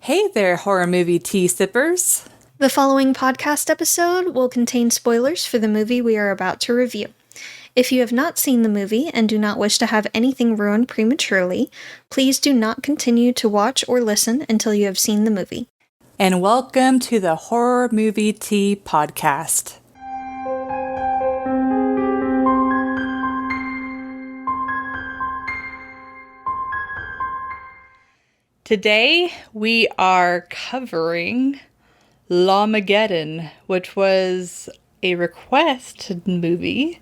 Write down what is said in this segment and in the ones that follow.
Hey there, horror movie tea sippers. The following podcast episode will contain spoilers for the movie we are about to review. If you have not seen the movie and do not wish to have anything ruined prematurely, please do not continue to watch or listen until you have seen the movie. And welcome to the Horror Movie Tea Podcast. Today we are covering Llamageddon, which was a request movie.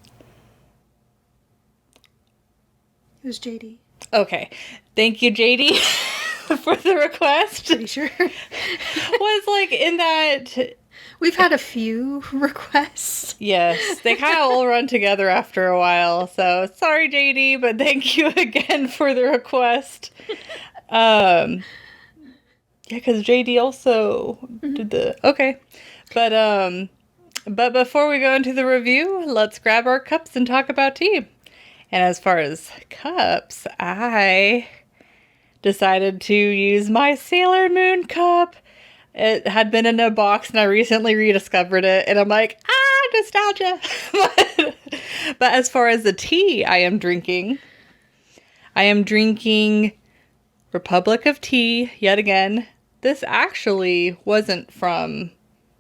It was JD. Okay. Thank you, JD, for the request. Pretty sure. Was like in that... We've had a few requests. Yes, they kind of all run together after a while. So sorry, JD, but thank you again for the request. Yeah, because JD also did the... Okay. But before we go into the review, let's grab our cups and talk about tea. And as far as cups, I decided to use my Sailor Moon cup. It had been in a box and I recently rediscovered it. And I'm like, nostalgia. But as far as the tea I am drinking Republic of Tea yet again. This actually wasn't from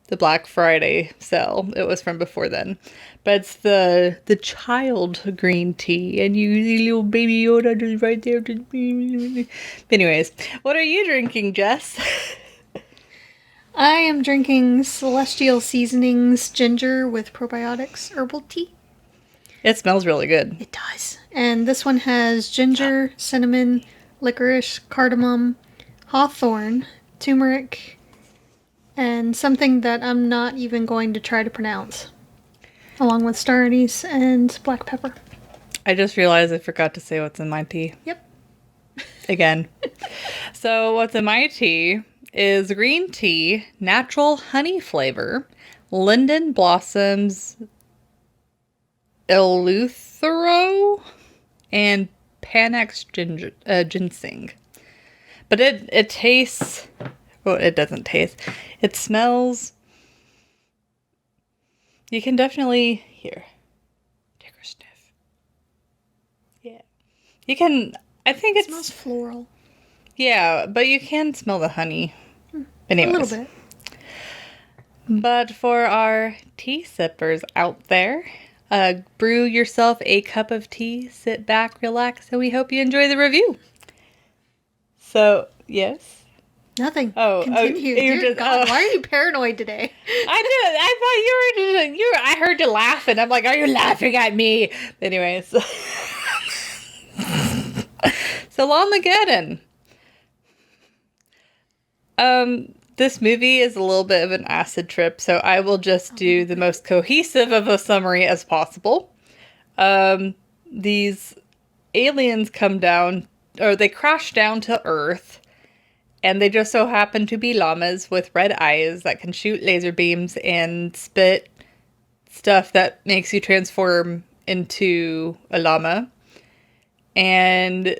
the Black Friday sale. It was from before then. But it's the child green tea. And you see little baby Yoda just right there. Anyways, what are you drinking, Jess? I am drinking Celestial Seasonings ginger with probiotics herbal tea. It smells really good. It does. And this one has ginger, cinnamon, licorice, cardamom, hawthorn, turmeric, and something that I'm not even going to try to pronounce, along with star anise and black pepper. I just realized I forgot to say what's in my tea. Yep. Again. So what's in my tea is green tea, natural honey flavor, linden blossoms, eleuthero, and Panax ginseng. But it tastes... Well, it doesn't taste. It smells... You can definitely... Here. Take a sniff. Yeah. You can... I think it smells floral. Yeah, but you can smell the honey. Anyways. A little bit. But for our tea sippers out there... brew yourself a cup of tea, sit back, relax, and we hope you enjoy the review. So, yes? Nothing. Oh, continue. Dear God, why are you paranoid today? I heard you laughing. I'm like, are you laughing at me? Anyways. So, Llamageddon. This movie is a little bit of an acid trip, so I will just do the most cohesive of a summary as possible. These aliens come down, or they crash down to Earth, and they just so happen to be llamas with red eyes that can shoot laser beams and spit stuff that makes you transform into a llama. And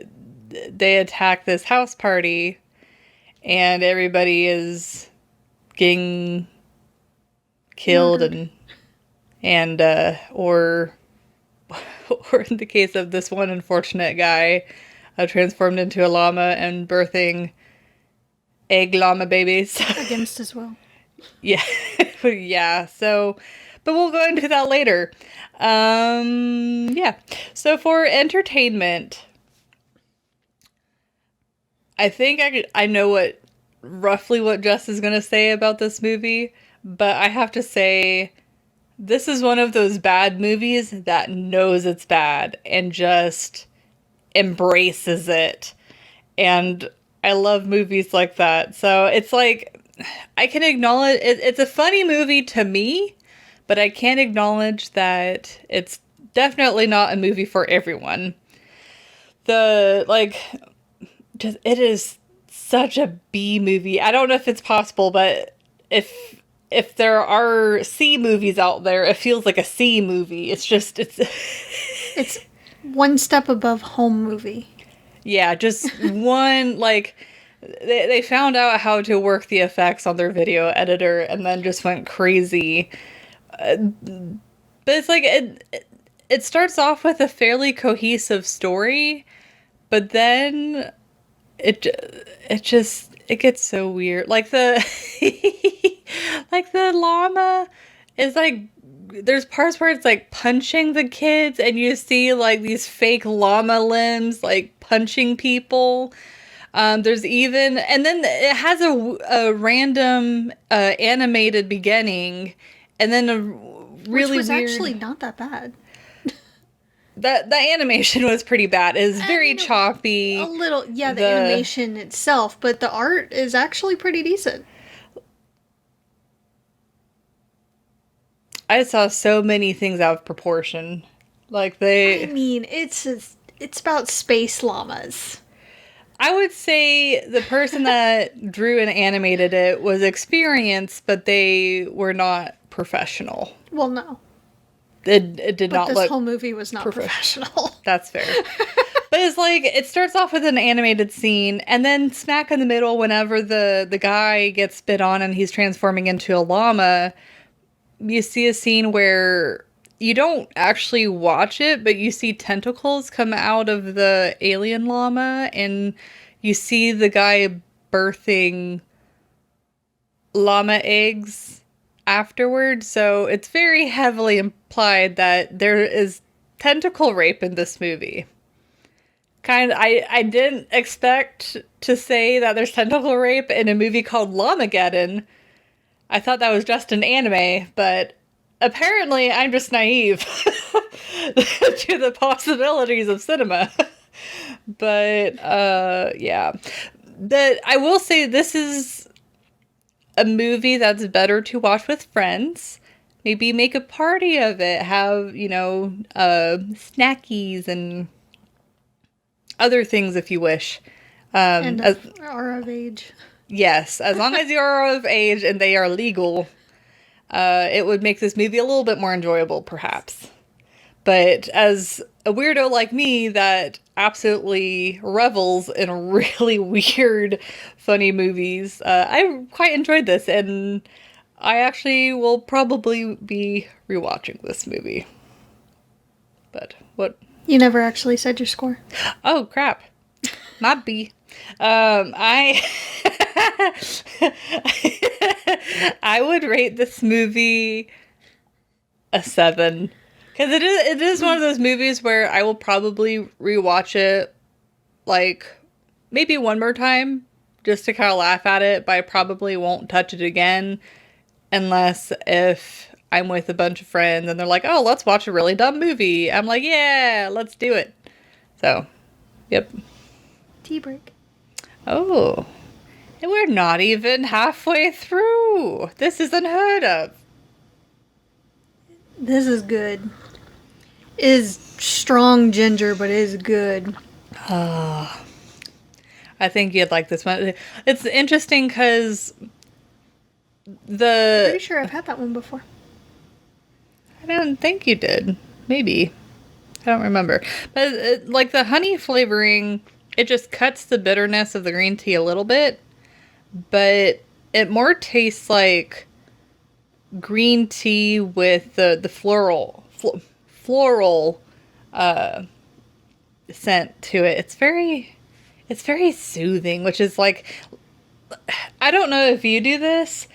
they attack this house party, and everybody is getting killed and or in the case of this one unfortunate guy, transformed into a llama and birthing egg llama babies. Against as well. Yeah. Yeah. So, but we'll go into that later. Yeah. So for entertainment, I think I know roughly what Jess is going to say about this movie, but I have to say this is one of those bad movies that knows it's bad and just embraces it. And I love movies like that. So it's like, I can acknowledge it's a funny movie to me, but I can't acknowledge that it's definitely not a movie for everyone. It is such a B movie. I don't know if it's possible, but if there are C movies out there, it feels like a C movie. It's one step above home movie. Yeah, just one, like, they found out how to work the effects on their video editor and then just went crazy. But it's like it starts off with a fairly cohesive story, but then it it gets so weird. Like the like the llama is like there's parts where it's like punching the kids and you see like these fake llama limbs like punching people. There's even, and then it has a random animated beginning, and then a really Which was weird. actually not that bad. The animation was pretty bad. It was very choppy. A little, yeah, the animation itself, but the art is actually pretty decent. I saw so many things out of proportion. Like I mean, it's about space llamas. I would say the person that drew and animated it was experienced, but they were not professional. Well, no. It did not look. This whole movie was not professional. That's fair. But it's like, it starts off with an animated scene, and then smack in the middle, whenever the guy gets spit on and he's transforming into a llama, you see a scene where you don't actually watch it, but you see tentacles come out of the alien llama, and you see the guy birthing llama eggs afterwards. So it's very heavily implied that there is tentacle rape in this movie. I didn't expect to say that there's tentacle rape in a movie called Llamageddon. I thought that was just an anime, but apparently I'm just naive to the possibilities of cinema. But, yeah. But I will say this is a movie that's better to watch with friends. Maybe make a party of it. Have, snackies and other things if you wish. And are of age. Yes, as long as you are of age and they are legal, it would make this movie a little bit more enjoyable, perhaps. But as a weirdo like me that absolutely revels in really weird, funny movies, I quite enjoyed this, and I actually will probably be rewatching this movie. But what? You never actually said your score. Oh, crap. My B. I would rate this movie a 7. Because it is one of those movies where I will probably rewatch it, like, maybe one more time, just to kind of laugh at it, but I probably won't touch it again, unless if I'm with a bunch of friends and they're like, oh, let's watch a really dumb movie. I'm like, yeah, let's do it. So, yep. Tea break. Oh, and we're not even halfway through. This is unheard of. This is good. It is strong ginger, but it is good. I think you'd like this one. It's interesting because Pretty sure I've had that one before. I don't think you did. Maybe. I don't remember. But like the honey flavoring, it just cuts the bitterness of the green tea a little bit. But it more tastes like green tea with the floral scent to it. It's very soothing, which is like, I don't know if you do this,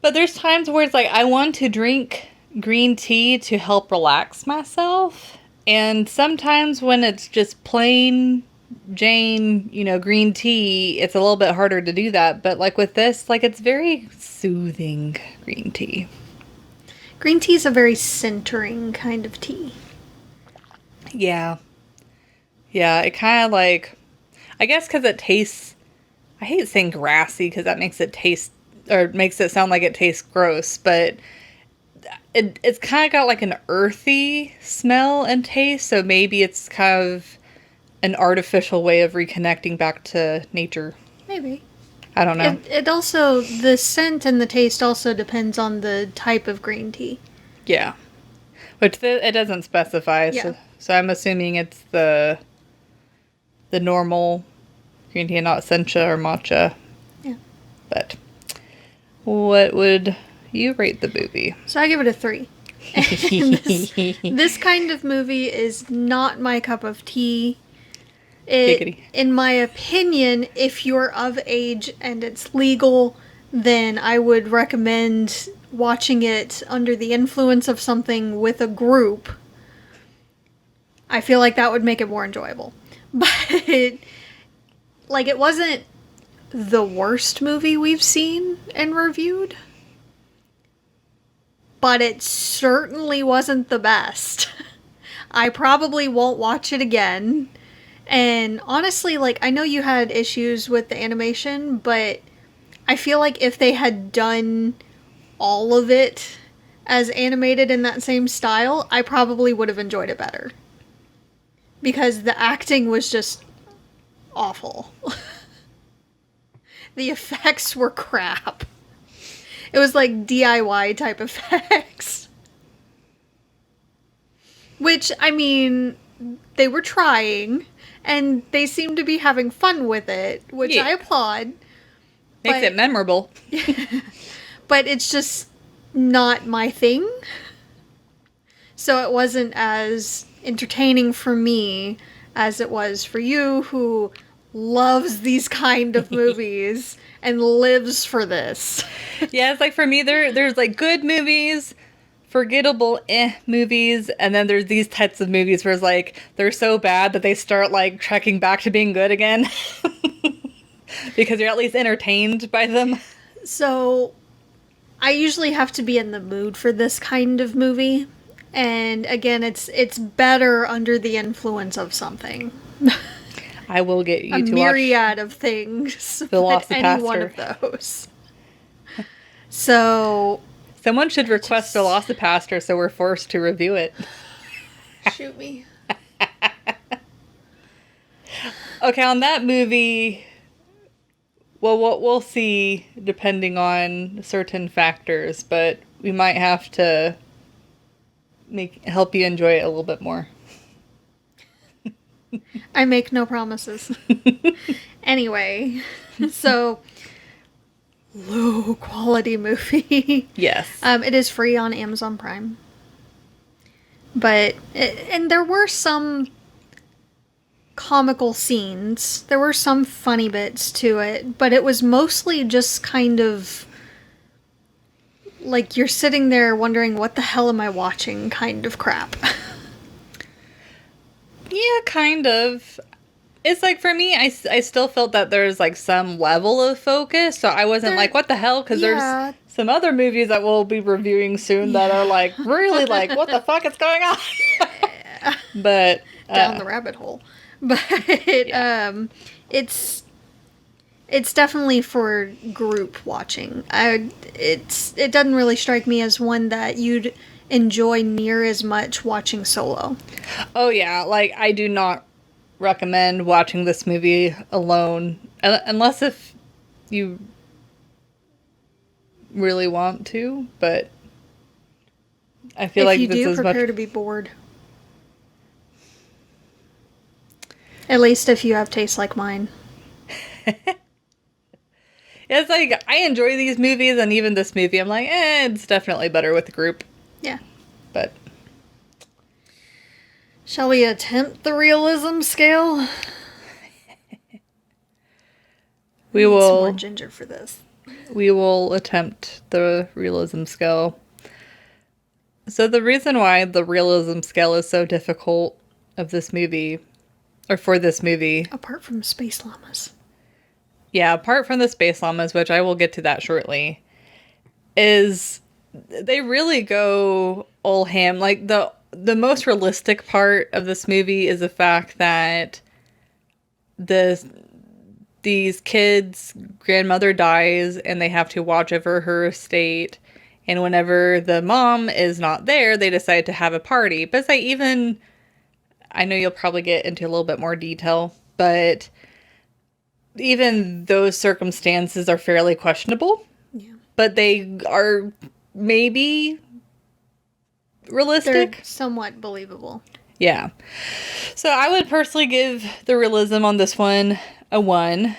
but there's times where it's like I want to drink green tea to help relax myself, and sometimes when it's just plain Jane, green tea, it's a little bit harder to do that. But like with this, like it's very soothing green tea. Green tea is a very centering kind of tea. Yeah. Yeah, it kind of like, I guess because it tastes, I hate saying grassy because that makes it taste, or makes it sound like it tastes gross, but it's kind of got like an earthy smell and taste, so maybe it's kind of an artificial way of reconnecting back to nature. Maybe. I don't know. It also, the scent and the taste also depends on the type of green tea. Yeah. Which it doesn't specify, yeah. So I'm assuming it's the normal green tea and not sencha or matcha. Yeah. But what would you rate the movie? So I give it a 3. And this kind of movie is not my cup of tea. Giggity. In my opinion, if you're of age and it's legal, then I would recommend watching it under the influence of something with a group. I feel like that would make it more enjoyable. But, like, it wasn't the worst movie we've seen and reviewed. But it certainly wasn't the best. I probably won't watch it again. And honestly, like, I know you had issues with the animation, but I feel like if they had done all of it as animated in that same style, I probably would have enjoyed it better. Because the acting was just awful. The effects were crap. It was like DIY type effects. Which, I mean, they were trying, and they seemed to be having fun with it, which Yeah. I applaud. Makes But- it memorable. But it's just not my thing. So it wasn't as entertaining for me as it was for you, who loves these kind of movies and lives for this. Yeah, it's like for me, there's like good movies, forgettable movies, and then there's these types of movies where it's like they're so bad that they start like trekking back to being good again. Because you're at least entertained by them. So I usually have to be in the mood for this kind of movie. And again, it's better under the influence of something. I will get you A to watch. myriad of things, but any one of those. So Someone should request Velocipaster so we're forced to review it. shoot me. Okay, on that movie, well, we'll see depending on certain factors, but we might have to help you enjoy it a little bit more. I make no promises. Anyway, so low quality movie. Yes. It is free on Amazon Prime. But, and there were some comical scenes. There were some funny bits to it, but it was mostly just kind of like you're sitting there wondering, what the hell am I watching kind of crap. Yeah, kind of. It's like, for me, I still felt that there's like some level of focus, so I wasn't like, what the hell? Because Yeah. there's some other movies that we'll be reviewing soon that are like, really like, what the fuck is going on? But Down the rabbit hole. But it's definitely for group watching. It doesn't really strike me as one that you'd enjoy near as much watching solo. Oh yeah, like I do not recommend watching this movie alone, unless if you really want to, but I feel like if you this do, is prepare much... to be bored. At least if you have tastes like mine. It's like, I enjoy these movies, and even this movie, I'm like, it's definitely better with the group. Yeah. But Shall we attempt the realism scale? we Need some more will ginger for this. attempt the realism scale. So the reason why the realism scale is so difficult of this movie, or for this movie, Apart from space llamas. yeah, apart from the space llamas, which I will get to that shortly, is they really go all ham. Like, the most realistic part of this movie is the fact that these kids' grandmother dies and they have to watch over her estate. And whenever the mom is not there, they decide to have a party. But it's like, even, I know you'll probably get into a little bit more detail, but even those circumstances are fairly questionable. Yeah. But they are maybe realistic. They're somewhat believable. Yeah. So I would personally give the realism on this one a 1.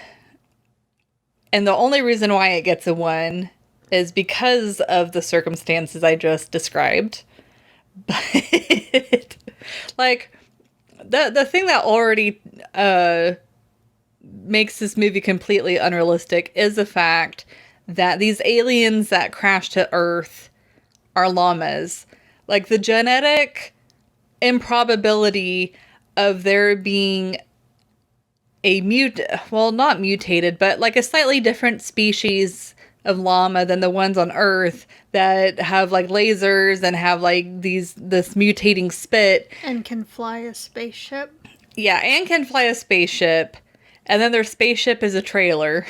And the only reason why it gets a 1 is because of the circumstances I just described. But, like, the thing that already makes this movie completely unrealistic is the fact that these aliens that crash to Earth are llamas. Like, the genetic improbability of there being a not mutated, but like a slightly different species of llama than the ones on Earth that have like lasers and have like this mutating spit. And can fly a spaceship. Yeah, and can fly a spaceship. And then their spaceship is a trailer.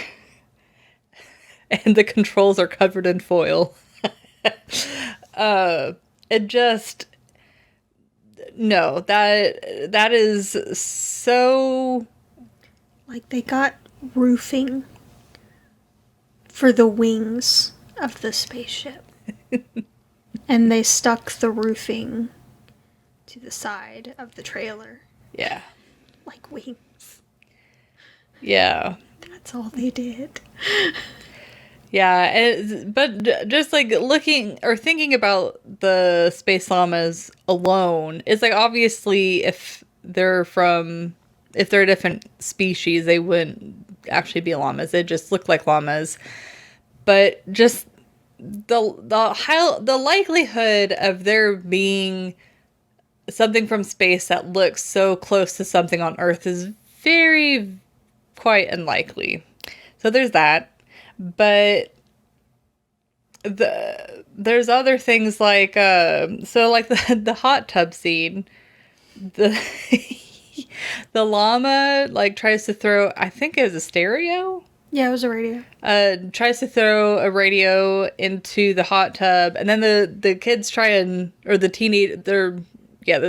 And the controls are covered in foil. It just... No, that is so... Like, they got roofing for the wings of the spaceship. And they stuck the roofing to the side of the trailer. Yeah. Like wings. Yeah. That's all they did. Yeah, but just like looking or thinking about the space llamas alone, it's like obviously if they're a different species, they wouldn't actually be llamas. They just look like llamas. But just the likelihood of there being something from space that looks so close to something on Earth is quite unlikely. So there's that. But there's other things like the hot tub scene. The llama like tries to throw, I think it was a stereo. Yeah, it was a radio. Tries to throw a radio into the hot tub, and then the kids try the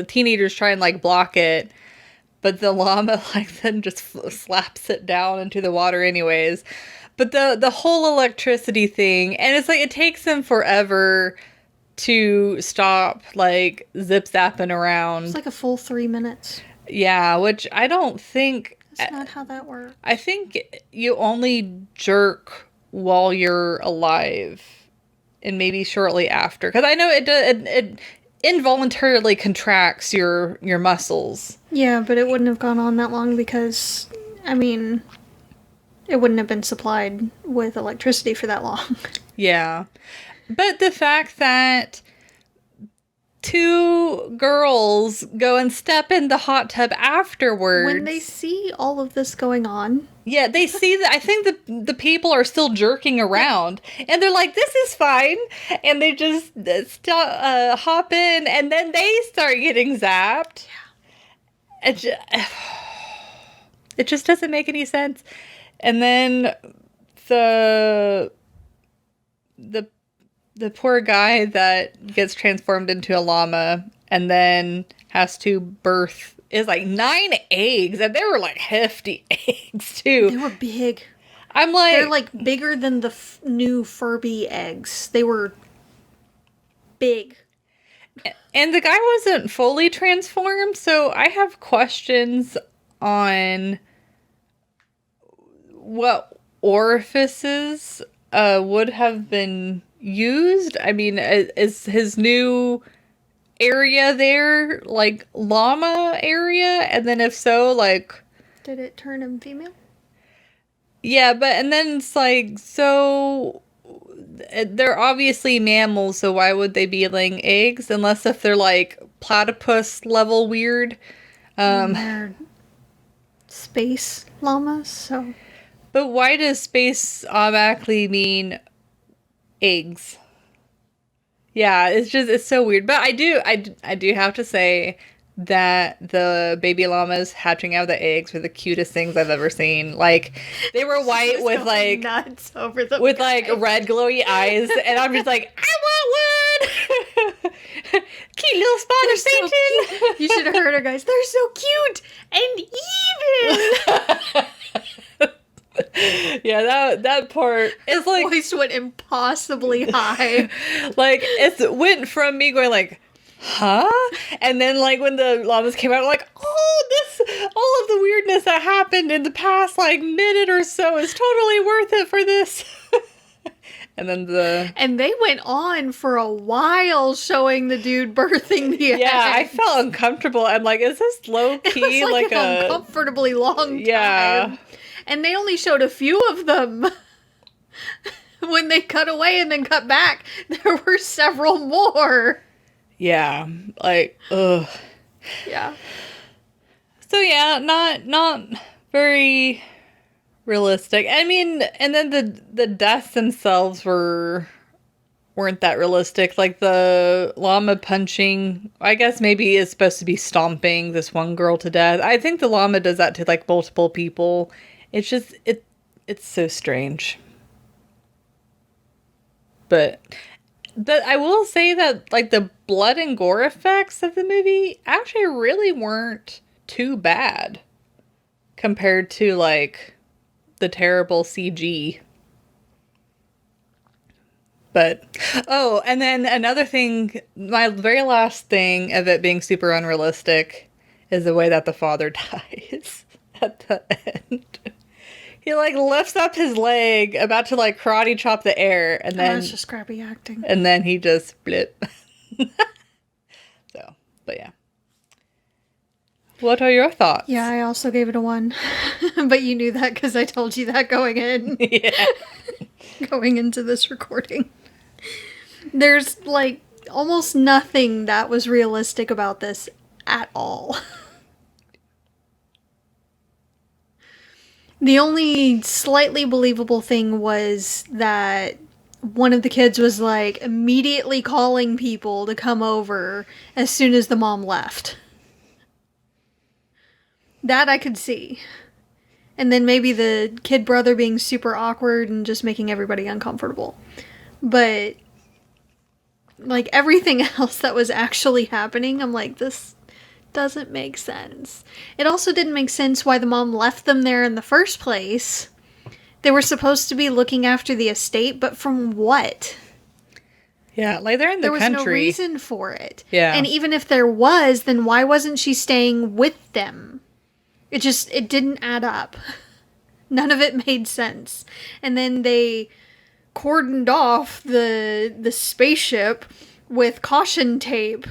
teenagers try and like block it, but the llama like then just slaps it down into the water anyways. But the whole electricity thing, and it's like it takes them forever to stop like zip zapping around. It's like a full 3 minutes. Yeah, which I don't think... That's not how that works. I think you only jerk while you're alive, and maybe shortly after. Because I know it involuntarily contracts your muscles. Yeah, but it wouldn't have gone on that long because, I mean, it wouldn't have been supplied with electricity for that long. Yeah. But the fact that 2 girls go and step in the hot tub afterwards. When they see all of this going on. Yeah, they see that. I think the people are still jerking around. And they're like, this is fine. And they just hop in. And then they start getting zapped. Yeah. It just doesn't make any sense. And then the poor guy that gets transformed into a llama and then has to birth is like 9 eggs, and they were like hefty eggs too. They were big. I'm like, they're like bigger than the new Furby eggs. They were big. And the guy wasn't fully transformed, so I have questions on what orifices would have been used. I mean, is his new area there like llama area? And then if so, like, did it turn him female? Yeah, but and then it's like, so they're obviously mammals, so why would they be laying eggs unless if they're like platypus level weird? They're space llamas, so. But why does space automatically mean eggs? Yeah, it's so weird. But I do have to say that the baby llamas hatching out of the eggs were the cutest things I've ever seen. Like, they were white with like nuts over the with like red glowy eyes, and I'm just like, I want one. Cute little spot of Satan. So you should have heard her, guys. They're so cute and even. Yeah, that part is like voice went impossibly high. Like, it went from me going like, huh? And then, like, when the llamas came out, like, oh, all of the weirdness that happened in the past, like, minute or so is totally worth it for this. And then And they went on for a while showing the dude birthing the yeah, I eggs. felt uncomfortable. I'm like, is this low key? It was like an a uncomfortably long yeah. time. And they only showed a few of them. When they cut away and then cut back, there were several more. Yeah, like, ugh. Yeah. So yeah, not very realistic. I mean, and then the deaths themselves weren't that realistic. Like the llama punching, I guess maybe is supposed to be stomping this one girl to death. I think the llama does that to like multiple people. It's just it's so strange. But I will say that like the blood and gore effects of the movie actually really weren't too bad compared to like the terrible CG. But oh, and then another thing, my very last thing of it being super unrealistic is the way that the father dies at the end. He like lifts up his leg, about to like karate chop the air, and then it's just crappy acting. And then he just blip. So, but yeah. What are your thoughts? Yeah, I also gave it a 1. But you knew that because I told you that going in. Yeah. Going into this recording. There's like almost nothing that was realistic about this at all. The only slightly believable thing was that one of the kids was like immediately calling people to come over as soon as the mom left. That I could see. And then maybe the kid brother being super awkward and just making everybody uncomfortable. But like everything else that was actually happening, I'm like, this doesn't make sense. It also didn't make sense why the mom left them there in the first place. They were supposed to be looking after the estate, but from what? Yeah, like they're in the country. There was no reason for it. Yeah. And even if there was, then why wasn't she staying with them? It didn't add up. None of it made sense. And then they cordoned off the spaceship with caution tape.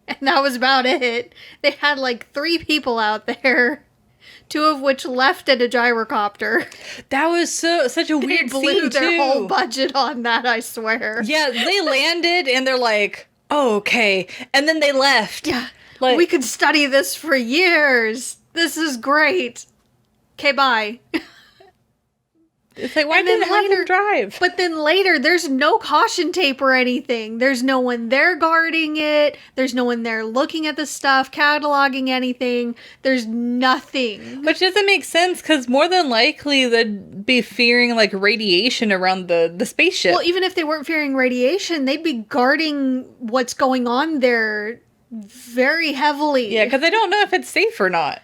And that was about it. They had like 3 people out there, 2 of which left at a gyrocopter. That was such a weird They blew scene their too. whole budget on that, I swear. Yeah, they landed and they're like, oh, okay. And then they left. Yeah. Like, We could study this for years. This is great. Okay, bye. it's like, why And then didn't they have them later- drive? But then later, there's no caution tape or anything. There's no one there guarding it. There's no one there looking at the stuff, cataloging anything. There's nothing. Which doesn't make sense, because more than likely they'd be fearing like radiation around the spaceship. Well, even if they weren't fearing radiation, they'd be guarding what's going on there very heavily. Yeah, because they don't know if it's safe or not.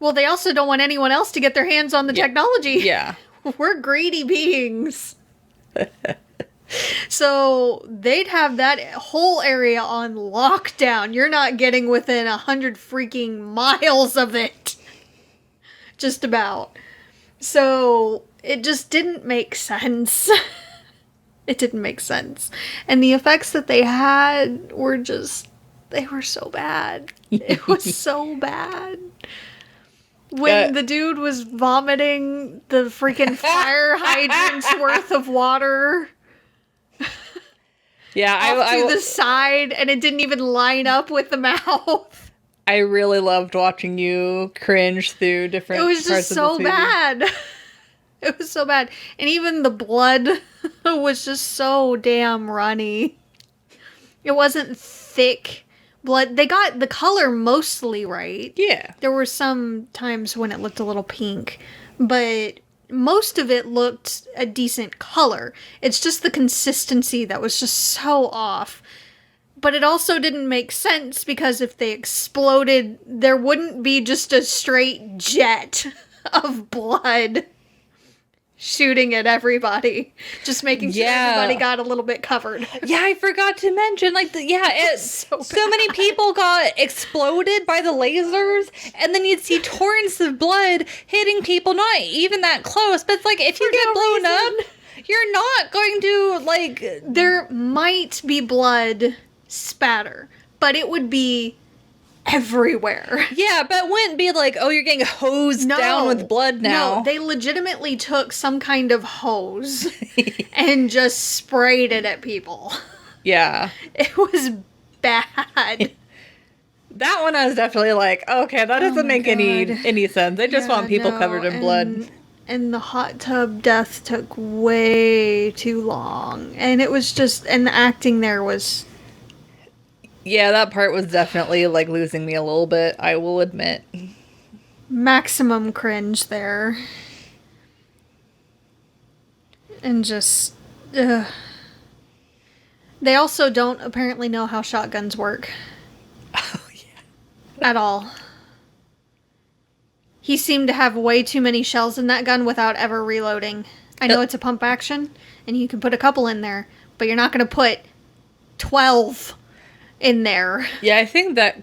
Well, they also don't want anyone else to get their hands on the technology. Yeah. We're greedy beings. So they'd have that whole area on lockdown. You're not getting within 100 freaking miles of it. Just about. So it just didn't make sense. It didn't make sense. And the effects that they had were just, they were so bad. It was so bad. When the dude was vomiting the freaking fire hydrant's worth of water Yeah, off to the side, and it didn't even line up with the mouth. I really loved watching you cringe through different It was parts just of so this movie. bad. It was so bad. And even the blood was just so damn runny. It wasn't thick blood. They got the color mostly right. Yeah. There were some times when it looked a little pink, but most of it looked a decent color. It's just the consistency that was just so off. But it also didn't make sense, because if they exploded, there wouldn't be just a straight jet of blood shooting at everybody, just making sure everybody got a little bit covered. Yeah, I forgot to mention, like, so many people got exploded by the lasers, and then you'd see torrents of blood hitting people not even that close, but it's like, if you get blown up, you're not going to, like... There might be blood spatter, but it would be everywhere. Yeah, but it wouldn't be like, oh, you're getting hosed down with blood now. No, they legitimately took some kind of hose and just sprayed it at people. Yeah. It was bad. That one I was definitely like, okay, that doesn't make any sense. They just want people covered in blood. And the hot tub death took way too long. And it was just, and the acting there was... Yeah, that part was definitely, like, losing me a little bit, I will admit. Maximum cringe there. And just... Ugh. They also don't apparently know how shotguns work. Oh, yeah. At all. He seemed to have way too many shells in that gun without ever reloading. I know it's a pump action, and you can put a couple in there, but you're not going to put 12 in there. Yeah, I think that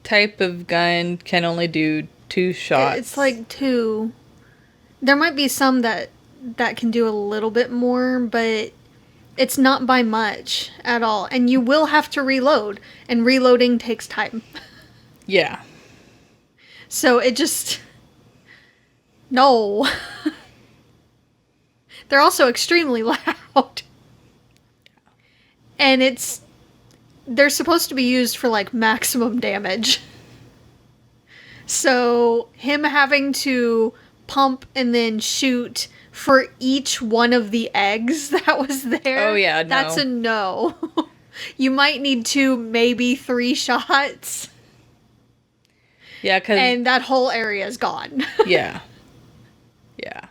type of gun can only do 2 shots. It's like 2. There might be some that can do a little bit more, but it's not by much at all. And you will have to reload, and reloading takes time. Yeah. So it just... No. They're also extremely loud. And they're supposed to be used for, like, maximum damage. So, him having to pump and then shoot for each one of the eggs that was there. Oh, yeah, no. That's a no. You might need 2, maybe 3 shots. Yeah, and that whole area is gone. Yeah. Yeah.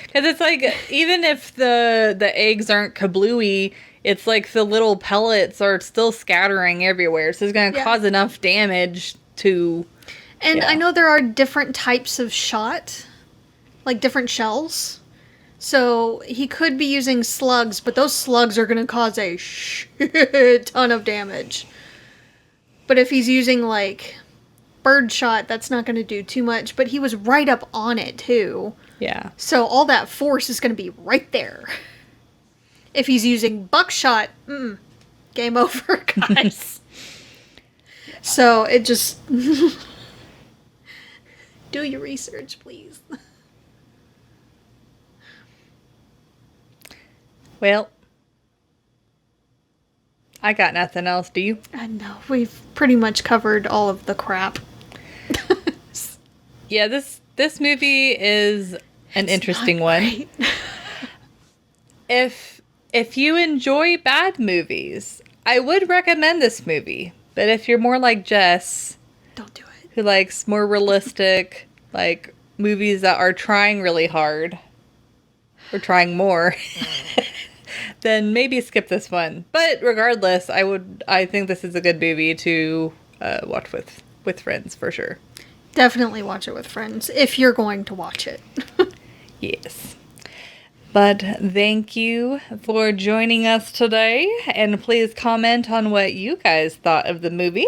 Because it's like, even if the eggs aren't kablooey, it's like the little pellets are still scattering everywhere. So it's going to cause enough damage to... And I know there are different types of shot, like different shells. So he could be using slugs, but those slugs are going to cause a shit ton of damage. But if he's using, like, bird shot, that's not going to do too much. But he was right up on it, too. Yeah. So all that force is going to be right there. If he's using buckshot, game over, guys. So it just... Do your research, please. Well, I got nothing else, do you? I know, we've pretty much covered all of the crap. Yeah, this movie is an interesting one. If you enjoy bad movies, I would recommend this movie. But if you're more like Jess, don't do it. Who likes more realistic, like, movies that are trying really hard, or trying more, then maybe skip this one. But regardless, I think this is a good movie to watch with friends for sure. Definitely watch it with friends if you're going to watch it. Yes. But thank you for joining us today, and please comment on what you guys thought of the movie.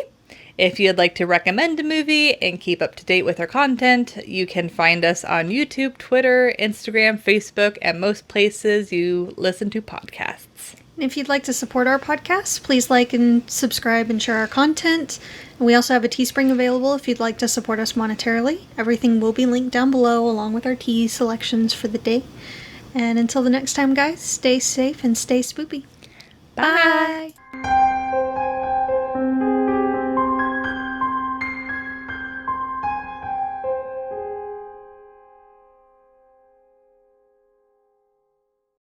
If you'd like to recommend a movie and keep up to date with our content, you can find us on YouTube, Twitter, Instagram, Facebook, and most places you listen to podcasts. And if you'd like to support our podcast, please like and subscribe and share our content. And we also have a Teespring available if you'd like to support us monetarily. Everything will be linked down below along with our tea selections for the day. And until the next time, guys, stay safe and stay spoopy. Bye!